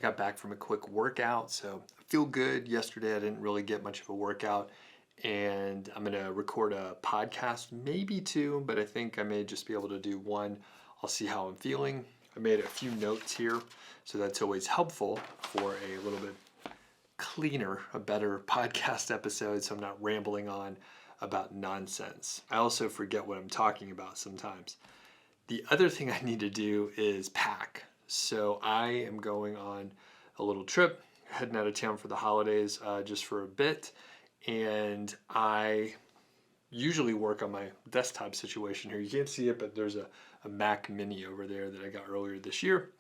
got back from a quick workout, so I feel good. Yesterday I didn't really get much of a workout, and I'm gonna record a podcast, maybe two, but I think I may just be able to do one. I'll see how I'm feeling. I made a few notes here, so that's always helpful for a little bit cleaner, a better podcast episode, so I'm not rambling on about nonsense. I also forget what I'm talking about sometimes. The other thing I need to do is pack. So I am going on a little trip, heading out of town for the holidays, just for a bit. And I usually work on my desktop situation here. You can't see it, but there's a Mac Mini over there that I got earlier this year.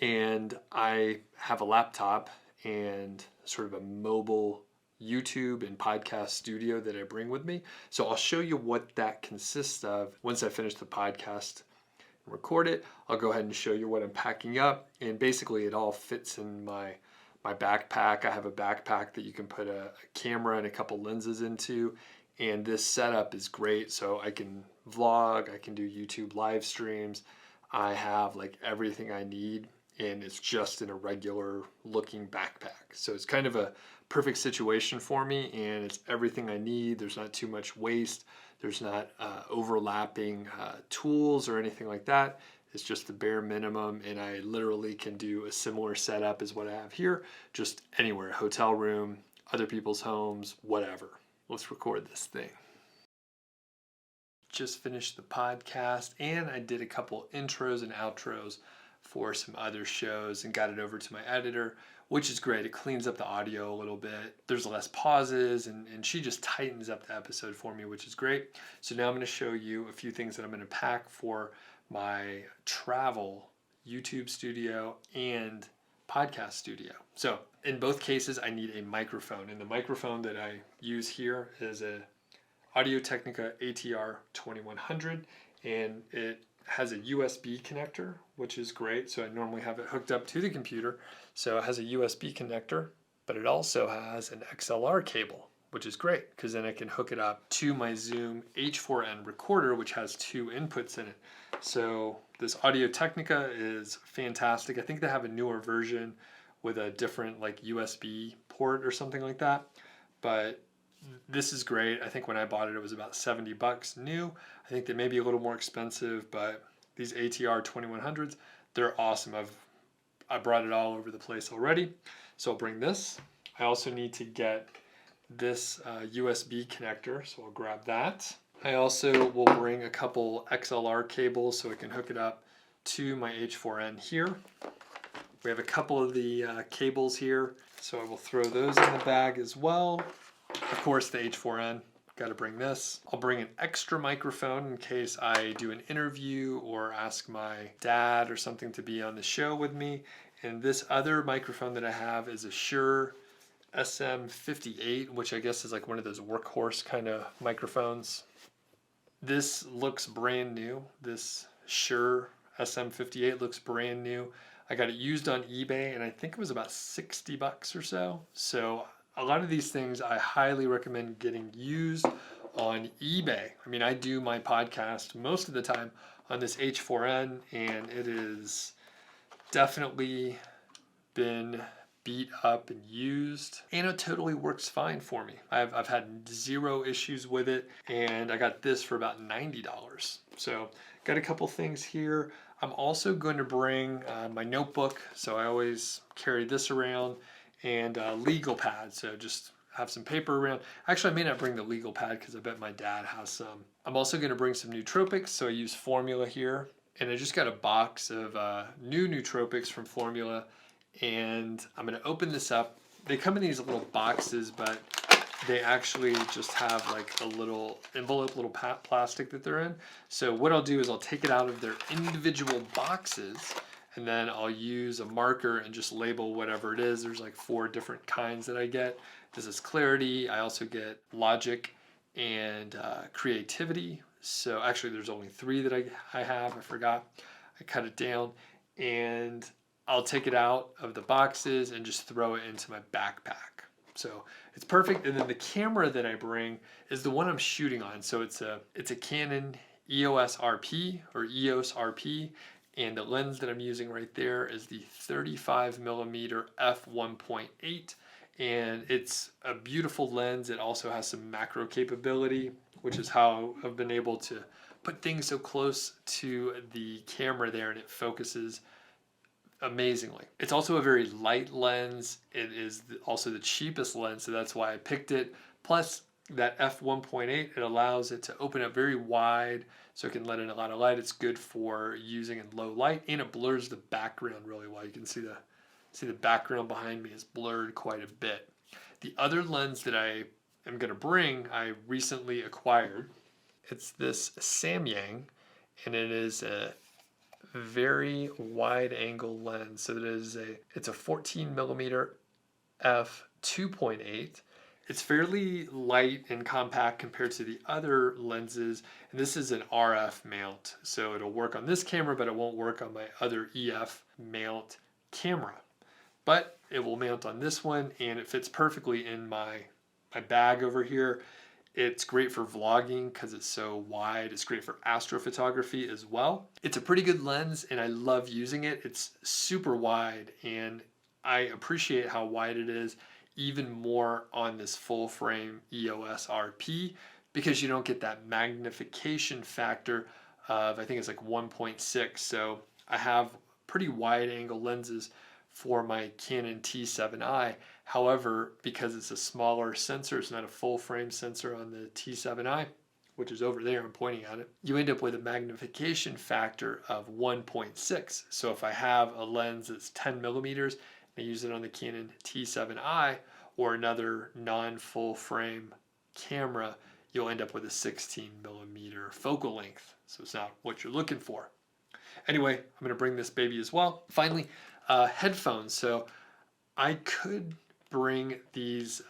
And I have a laptop and sort of a mobile YouTube and podcast studio that I bring with me. So I'll show you what that consists of once I finish the podcast and record it. I'll go ahead and show you what I'm packing up, and basically it all fits in my backpack. I have a backpack that you can put a camera and a couple lenses into, and this setup is great. So I can vlog, I can do YouTube live streams. I have like everything I need, and it's just in a regular looking backpack. So it's kind of a perfect situation for me, and it's everything I need. There's not too much waste. There's not overlapping tools or anything like that. It's just the bare minimum, and I literally can do a similar setup as what I have here, just anywhere, hotel room, other people's homes, whatever. Let's record this thing. Just finished the podcast, and I did a couple intros and outros for some other shows and got it over to my editor, which is great. It cleans up the audio a little bit. There's less pauses, and she just tightens up the episode for me, which is great. So now I'm going to show you a few things that I'm going to pack for my travel YouTube studio and podcast studio. So in both cases, I need a microphone, and the microphone that I use here is a Audio Technica ATR 2100, and it has a USB connector, which is great. So I normally have it hooked up to the computer. So it has a USB connector, but it also has an XLR cable, which is great because then I can hook it up to my Zoom H4n recorder, which has two inputs in it. So this Audio Technica is fantastic. I think they have a newer version with a different like USB port or something like that. But this is great. I think when I bought it, it was about $70 new. I think they may be a little more expensive, but these ATR 2100s, they're awesome. I brought it all over the place already. So I'll bring this. I also need to get this USB connector, so I'll grab that. I also will bring a couple XLR cables so I can hook it up to my H4n here. We have a couple of the cables here, so I will throw those in the bag as well. Of course, the H4n, got to bring this. I'll bring an extra microphone in case I do an interview or ask my dad or something to be on the show with me. And this other microphone that I have is a Shure SM58, which I guess is like one of those workhorse kind of microphones. This looks brand new. This Shure SM58 looks brand new. I got it used on eBay, and I think it was about $60 or so. So a lot of these things I highly recommend getting used on eBay. I mean, I do my podcast most of the time on this H4n, and it is definitely been beat up and used, and it totally works fine for me. I've had zero issues with it, and I got this for about $90. So got a couple things here. I'm also going to bring my notebook, so I always carry this around, and a legal pad, so just have some paper around. Actually, I may not bring the legal pad because I bet my dad has some. I'm also going to bring some nootropics, so I use Formula here, and I just got a box of new nootropics from Formula, and I'm going to open this up. They come in these little boxes, but they actually just have like a little envelope, little plastic that they're in. So what I'll do is I'll take it out of their individual boxes, and then I'll use a marker and just label whatever it is. There's like 4 different kinds that I get. This is clarity. I also get logic and creativity. So actually there's only 3 that I have. I forgot. I cut it down, and I'll take it out of the boxes and just throw it into my backpack. So it's perfect. And then the camera that I bring is the one I'm shooting on. So it's a Canon EOS RP or EOS RP. And the lens that I'm using right there is the 35mm f1.8, and it's a beautiful lens. It also has some macro capability, which is how I've been able to put things so close to the camera there, and it focuses amazingly. It's also a very light lens. It is also the cheapest lens, so that's why I picked it. Plus that f1.8, it allows it to open up very wide, so it can let in a lot of light. It's good for using in low light, and it blurs the background really well. You can see the background behind me is blurred quite a bit. The other lens that I am going to bring, I recently acquired. It's this Samyang, and it is a very wide angle lens. So it's a 14mm f2.8. It's fairly light and compact compared to the other lenses, and this is an RF mount, so it'll work on this camera, but it won't work on my other EF mount camera. But it will mount on this one, and it fits perfectly in my bag over here. It's great for vlogging because it's so wide. It's great for astrophotography as well. It's a pretty good lens, and I love using it. It's super wide, and I appreciate how wide it is even more on this full frame EOS RP, because you don't get that magnification factor of, I think it's like 1.6. So I have pretty wide angle lenses for my Canon T7i. However, because it's a smaller sensor, it's not a full frame sensor on the T7i, which is over there, I'm pointing at it, you end up with a magnification factor of 1.6. So if I have a lens that's 10mm, I use it on the Canon T7i or another non-full frame camera, you'll end up with a 16mm focal length. So it's not what you're looking for. Anyway, I'm going to bring this baby as well. Finally, headphones. So I could bring these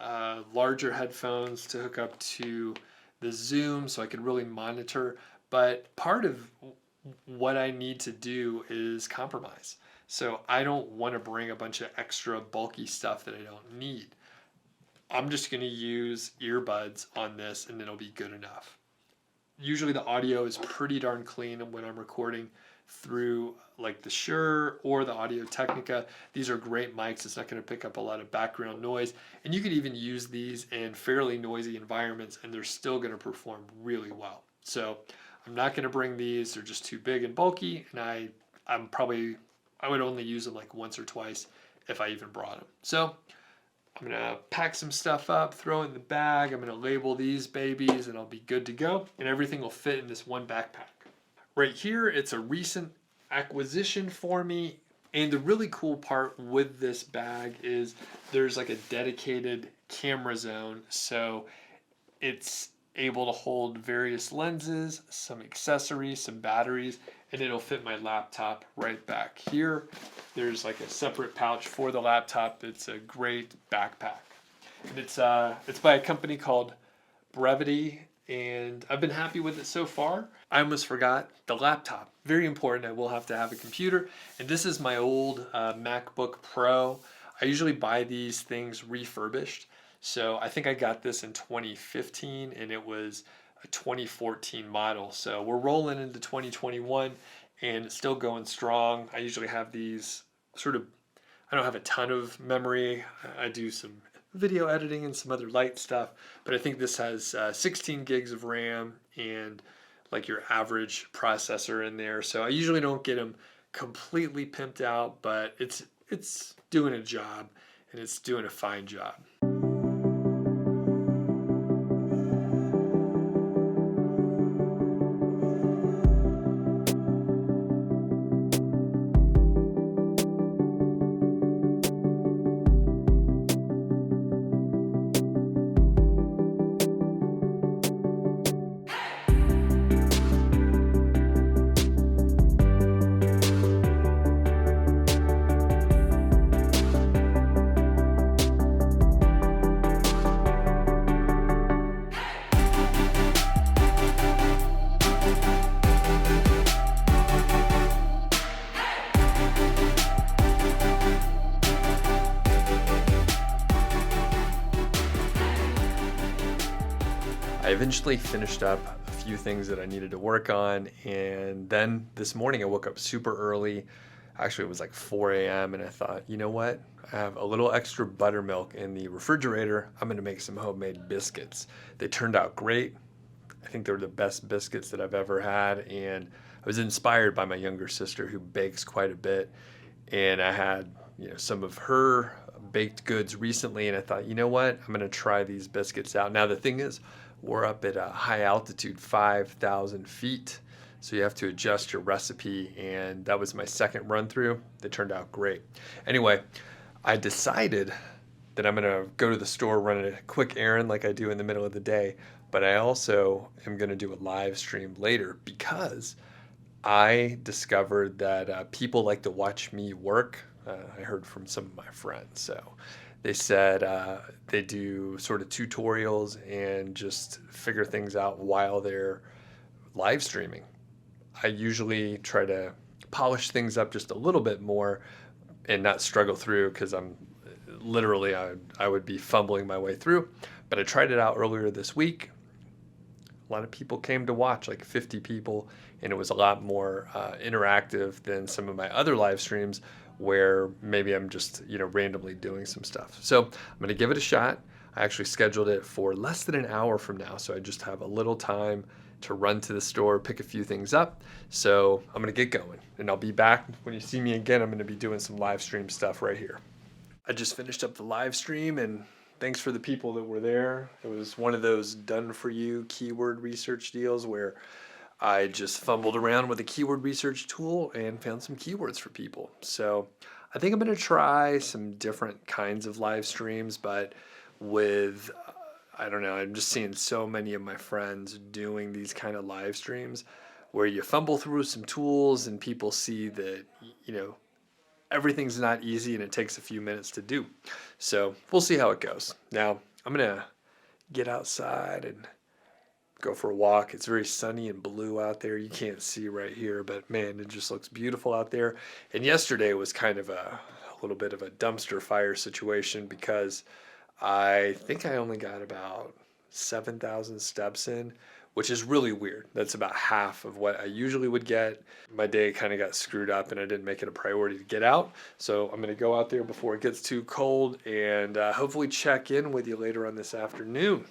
larger headphones to hook up to the Zoom so I could really monitor, but part of what I need to do is compromise. So I don't want to bring a bunch of extra bulky stuff that I don't need. I'm just going to use earbuds on this, and it'll be good enough. Usually the audio is pretty darn clean when I'm recording through like the Shure or the Audio Technica. These are great mics. It's not going to pick up a lot of background noise, and you could even use these in fairly noisy environments and they're still going to perform really well. So I'm not going to bring these. They're just too big and bulky, and I would only use them like once or twice if I even brought them. So I'm going to pack some stuff up, throw it in the bag. I'm going to label these babies, and I'll be good to go, and everything will fit in this one backpack. Right here, it's a recent acquisition for me, and the really cool part with this bag is there's like a dedicated camera zone, so it's able to hold various lenses, some accessories, some batteries, and it'll fit my laptop right back here. There's like a separate pouch for the laptop. It's a great backpack, and it's by a company called Brevite, and I've been happy with it so far. I almost forgot the laptop. Very important. I will have to have a computer, and this is my old MacBook Pro. I usually buy these things refurbished, so I think I got this in 2015, and it was a 2014 model. So we're rolling into 2021, and it's still going strong. I usually have these I don't have a ton of memory. I do some video editing and some other light stuff, but I think this has 16 gigs of RAM and like your average processor in there. So I usually don't get them completely pimped out, but it's doing a job, and it's doing a fine job. I eventually finished up a few things that I needed to work on. And then this morning I woke up super early. Actually, it was like 4 a.m. and I thought, you know what? I have a little extra buttermilk in the refrigerator. I'm gonna make some homemade biscuits. They turned out great. I think they were the best biscuits that I've ever had. And I was inspired by my younger sister who bakes quite a bit. And I had, some of her baked goods recently, and I thought, you know what? I'm gonna try these biscuits out. Now the thing is, we're up at a high altitude, 5,000 feet. So you have to adjust your recipe, and that was my second run through. They turned out great. Anyway, I decided that I'm gonna go to the store, run a quick errand like I do in the middle of the day, but I also am gonna do a live stream later because I discovered that people like to watch me work. I heard from some of my friends. So they said they do sort of tutorials and just figure things out while they're live streaming. I usually try to polish things up just a little bit more and not struggle through because I'm literally, I would be fumbling my way through. But I tried it out earlier this week. A lot of people came to watch, like 50 people, and it was a lot more interactive than some of my other live streams where maybe I'm just, randomly doing some stuff. So I'm going to give it a shot. I actually scheduled it for less than an hour from now, so I just have a little time to run to the store, pick a few things up. So I'm going to get going, and I'll be back. When you see me again, I'm going to be doing some live stream stuff right here. I just finished up the live stream, and thanks for the people that were there. It was one of those done-for-you keyword research deals where I just fumbled around with a keyword research tool and found some keywords for people. So I think I'm going to try some different kinds of live streams, but with, I don't know, I'm just seeing so many of my friends doing these kind of live streams where you fumble through some tools and people see that, everything's not easy and it takes a few minutes to do. So we'll see how it goes. Now I'm going to get outside and go for a walk. It's very sunny and blue out there. You can't see right here, but man, it just looks beautiful out there. And yesterday was kind of a little bit of a dumpster fire situation because I think I only got about 7,000 steps in, which is really weird. That's about half of what I usually would get. My day kind of got screwed up and I didn't make it a priority to get out. So I'm going to go out there before it gets too cold and hopefully check in with you later on this afternoon.